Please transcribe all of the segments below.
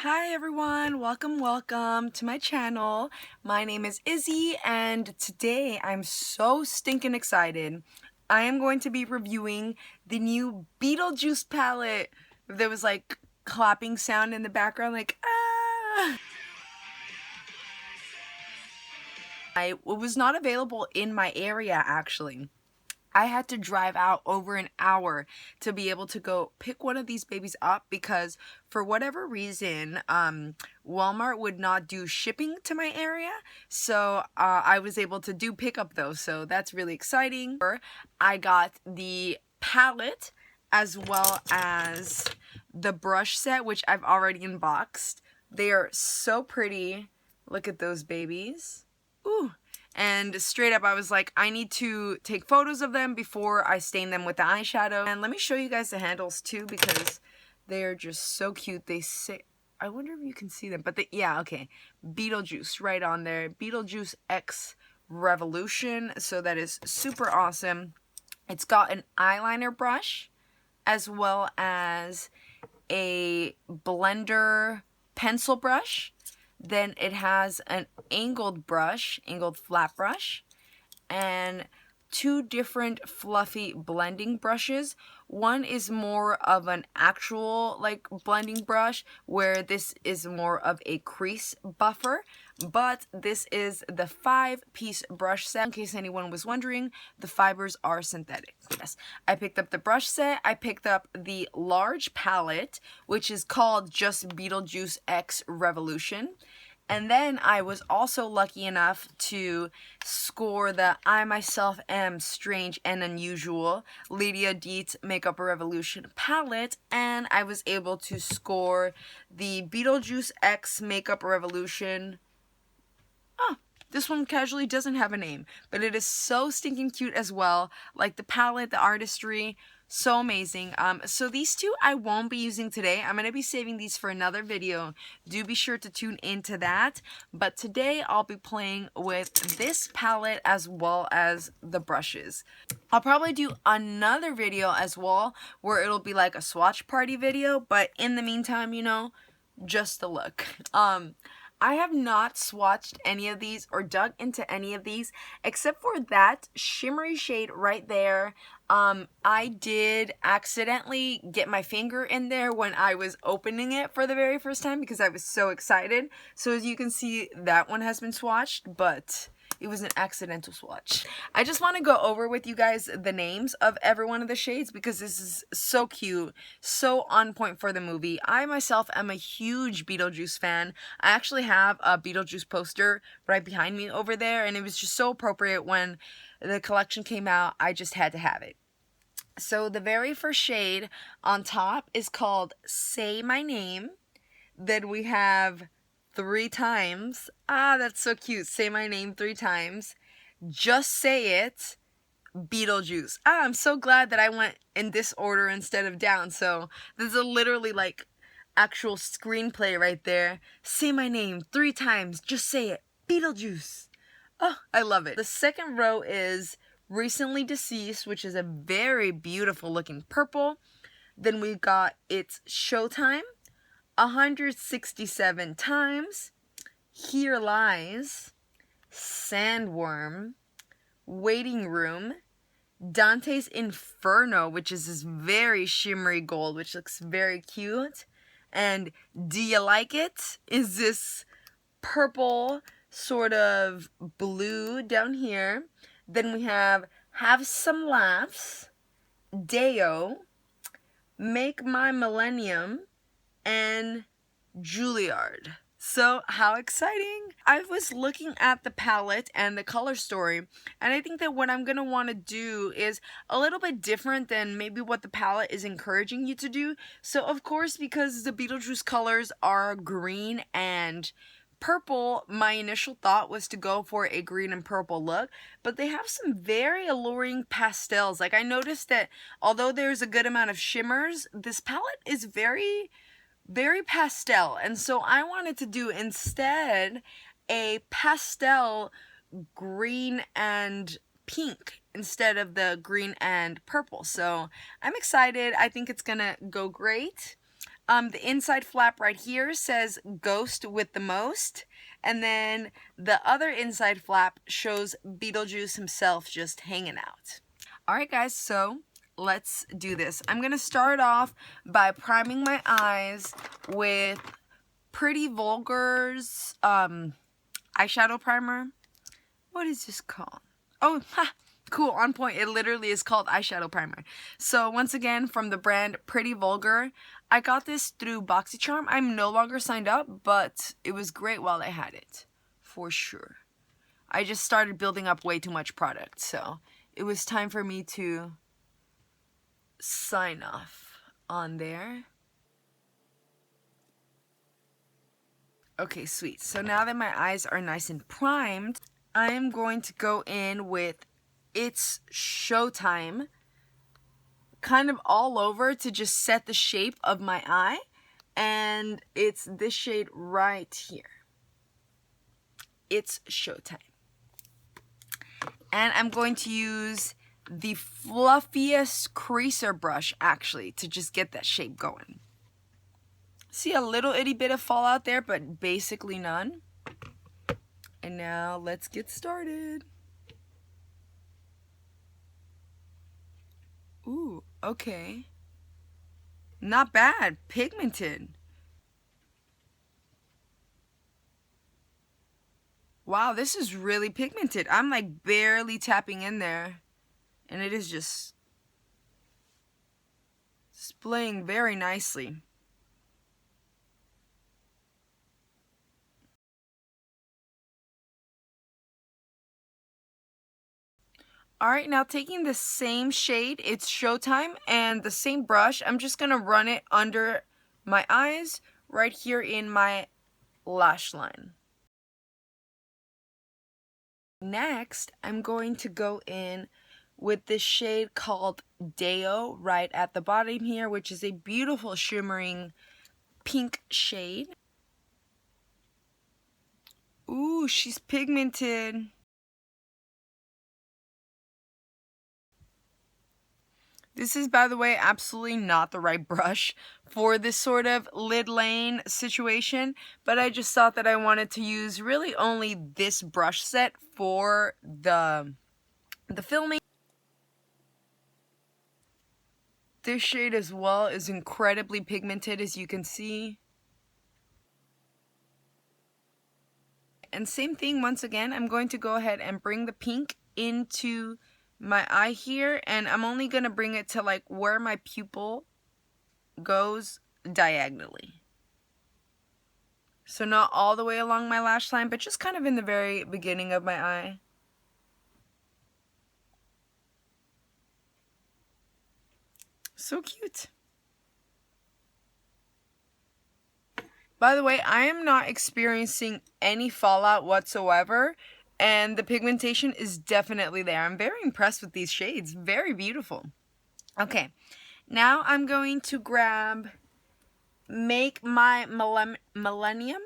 Hi everyone, welcome to my channel. My name is Izzy and today I'm so stinking excited. I am going to be reviewing the new Beetlejuice palette. There was like clapping sound in the background like ah. It was not available in my area actually. I had to drive out over an hour to be able to go pick one of these babies up because for whatever reason, Walmart would not do shipping to my area. So I was able to do pickup though. So that's really exciting. I got the palette as well as the brush set, which I've already unboxed. They are so pretty. Look at those babies. Ooh. And straight up, I was like, I need to take photos of them before I stain them with the eyeshadow. And let me show you guys the handles too, because they are just so cute. They say, I wonder if you can see them, but yeah, okay. Beetlejuice right on there. Beetlejuice X Revolution. So that is super awesome. It's got an eyeliner brush as well as a blender pencil brush. Then it has an angled flat brush, and two different fluffy blending brushes. One is more of an actual like blending brush, where this is more of a crease buffer, but this is the 5-piece brush set. In case anyone was wondering, the fibers are synthetic. Yes, I picked up the brush set. I picked up the large palette, which is called just Beetlejuice X Revolution. And then I was also lucky enough to score the I Myself Am Strange and Unusual Lydia Dietz Makeup Revolution palette, and I was able to score the Beetlejuice X Makeup Revolution. Oh, this one casually doesn't have a name, but it is so stinking cute as well. Like the palette, the artistry, so amazing. So these two I won't be using today. I'm going to be saving these for another video. Do be sure to tune into that. But today I'll be playing with this palette as well as the brushes. I'll probably do another video as well where it'll be like a swatch party video. But in the meantime, you know, just a look. I have not swatched any of these or dug into any of these except for that shimmery shade right there. I did accidentally get my finger in there when I was opening it for the very first time because I was so excited. So as you can see, that one has been swatched, but it was an accidental swatch. I just want to go over with you guys the names of every one of the shades because this is so cute, so on point for the movie. I myself am a huge Beetlejuice fan. I actually have a Beetlejuice poster right behind me over there, and it was just so appropriate when the collection came out. I just had to have it. So the very first shade on top is called Say My Name. Then we have 3 times. Ah, that's so cute. Say My Name 3 times. Just Say It. Beetlejuice. Ah, I'm so glad that I went in this order instead of down. So this is literally like actual screenplay right there. Say my name 3 times. Just say it. Beetlejuice. Oh, I love it. The second row is Recently Deceased, which is a very beautiful looking purple. Then we've got It's Showtime, 167 times, Here Lies, Sandworm, Waiting Room, Dante's Inferno, which is this very shimmery gold, which looks very cute, and Do You Like It is this purple sort of blue down here. Then we have Some Laughs, Deo, Make My Millennium, and Juilliard. So how exciting. I was looking at the palette and the color story, and I think that what I'm going to want to do is a little bit different than maybe what the palette is encouraging you to do. So of course, because the Beetlejuice colors are green and purple, my initial thought was to go for a green and purple look, but they have some very alluring pastels. Like I noticed that although there's a good amount of shimmers, this palette is very pastel, and so I wanted to do instead a pastel green and pink instead of the green and purple. So I'm excited. I think it's gonna go great. The inside flap right here says Ghost with the most. And then the other inside flap shows Beetlejuice himself just hanging out. Alright guys, so let's do this. I'm going to start off by priming my eyes with Pretty Vulgar's eyeshadow primer. What is this called? Oh, ha! Cool, on point. It literally is called eyeshadow primer. So once again, from the brand Pretty Vulgar. I got this through BoxyCharm. I'm no longer signed up, but it was great while I had it. For sure. I just started building up way too much product, so it was time for me to sign off on there. Okay, sweet. So now that my eyes are nice and primed, I am going to go in with It's Showtime kind of all over to just set the shape of my eye, and it's this shade right here. It's Showtime. And I'm going to use the fluffiest creaser brush actually to just get that shape going. See a little itty bit of fallout there, but basically none. And now let's get started. Ooh, okay. Not bad. Pigmented. Wow, this is really pigmented. I'm like barely tapping in there. And it is just displaying very nicely. Alright, now taking the same shade, it's Showtime, and the same brush, I'm just going to run it under my eyes right here in my lash line. Next, I'm going to go in with this shade called Deo right at the bottom here, which is a beautiful shimmering pink shade. Ooh, she's pigmented. This is, by the way, absolutely not the right brush for this sort of lid lane situation, but I just thought that I wanted to use really only this brush set for the filming. This shade as well is incredibly pigmented, as you can see. And same thing, once again, I'm going to go ahead and bring the pink into my eye here, and I'm only going to bring it to like where my pupil goes diagonally. So not all the way along my lash line, but just kind of in the very beginning of my eye. So cute. By the way, I am not experiencing any fallout whatsoever, and the pigmentation is definitely there. I'm very impressed with these shades. Very beautiful. Okay, now I'm going to grab Make My Millennium,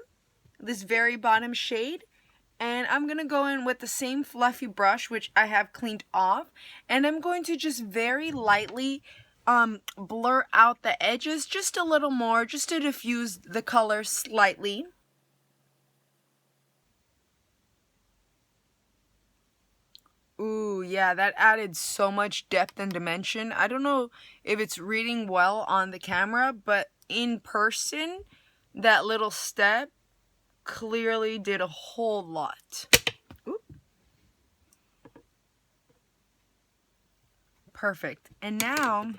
this very bottom shade, and I'm going to go in with the same fluffy brush, which I have cleaned off, and I'm going to just very lightly blur out the edges just a little more, just to diffuse the color slightly. Ooh, yeah, that added so much depth and dimension. I don't know if it's reading well on the camera, but in person, that little step clearly did a whole lot. Ooh. Perfect. And now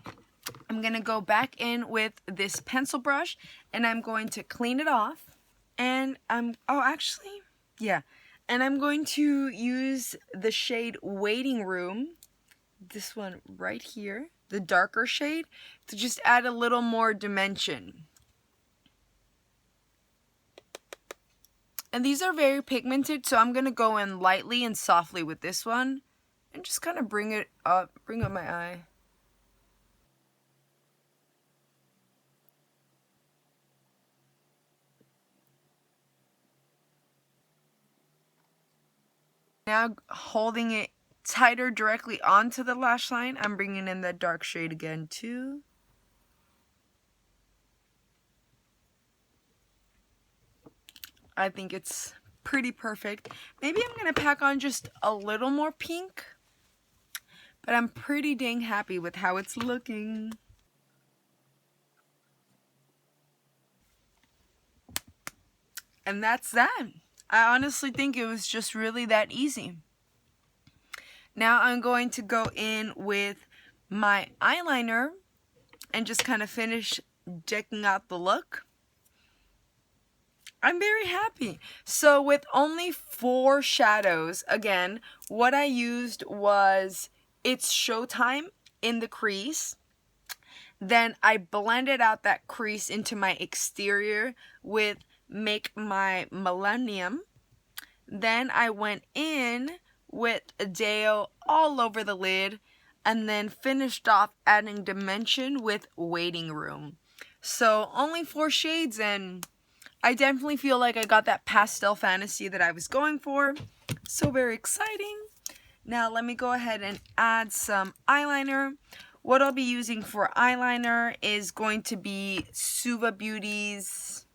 I'm going to go back in with this pencil brush, and I'm going to clean it off. And and I'm going to use the shade Waiting Room, this one right here, the darker shade, to just add a little more dimension. And these are very pigmented, so I'm going to go in lightly and softly with this one and just kind of bring up my eye. Now holding it tighter directly onto the lash line, I'm bringing in that dark shade again too. I think it's pretty perfect. Maybe I'm gonna pack on just a little more pink, but I'm pretty dang happy with how it's looking. And that's that. I honestly think it was just really that easy. Now I'm going to go in with my eyeliner and just kind of finish decking out the look. I'm very happy. So with only 4 shadows, again, what I used was It's Showtime in the crease. Then I blended out that crease into my exterior with Make My Millennium. Then I went in with Deo all over the lid, and then finished off adding dimension with Waiting Room. So only 4 shades, and I definitely feel like I got that pastel fantasy that I was going for. So very exciting. Now let me go ahead and add some eyeliner. What I'll be using for eyeliner is going to be Suva Beauty's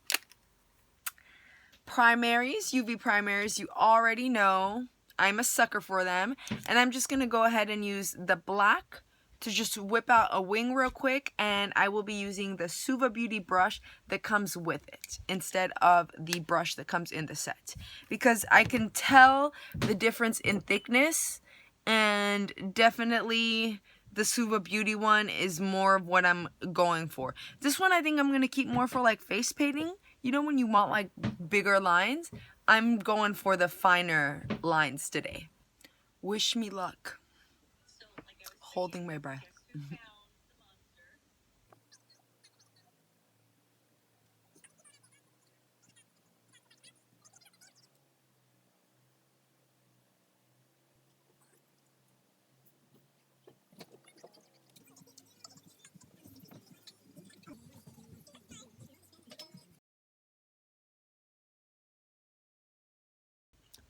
primaries, UV primaries. You already know I'm a sucker for them. And I'm just going to go ahead and use the black to just whip out a wing real quick, and I will be using the Suva Beauty brush that comes with it instead of the brush that comes in the set, because I can tell the difference in thickness, and definitely the Suva Beauty one is more of what I'm going for. This one I think I'm going to keep more for like face painting. You know, when you want like bigger lines, I'm going for the finer lines today. Wish me luck. Holding my breath.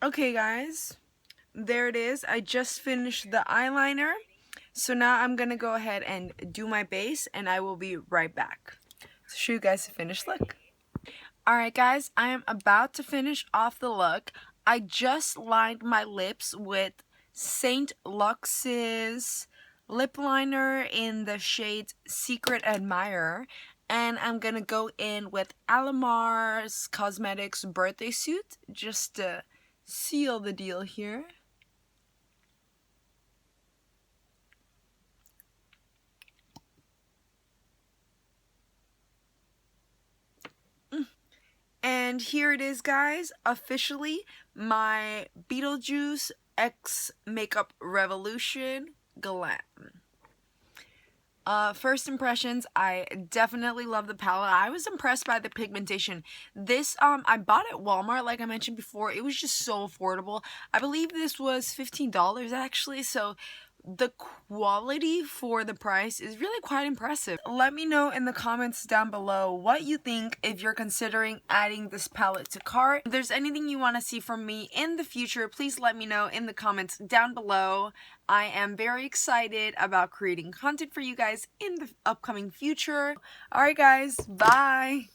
Okay guys, there it is. I just finished the eyeliner. So now I'm going to go ahead and do my base, and I will be right back to show you guys the finished look. Alright guys, I am about to finish off the look. I just lined my lips with St. Lux's lip liner in the shade Secret Admirer. And I'm going to go in with Alamar's Cosmetics birthday suit just to seal the deal here. And here it is guys, officially my Beetlejuice X Makeup Revolution Glam. First impressions, I definitely love the palette. I was impressed by the pigmentation. This, I bought at Walmart, like I mentioned before. It was just so affordable. I believe this was $15 actually, so the quality for the price is really quite impressive. Let me know in the comments down below what you think if you're considering adding this palette to cart. If there's anything you want to see from me in the future, please let me know in the comments down below. I am very excited about creating content for you guys in the upcoming future. Alright guys, bye!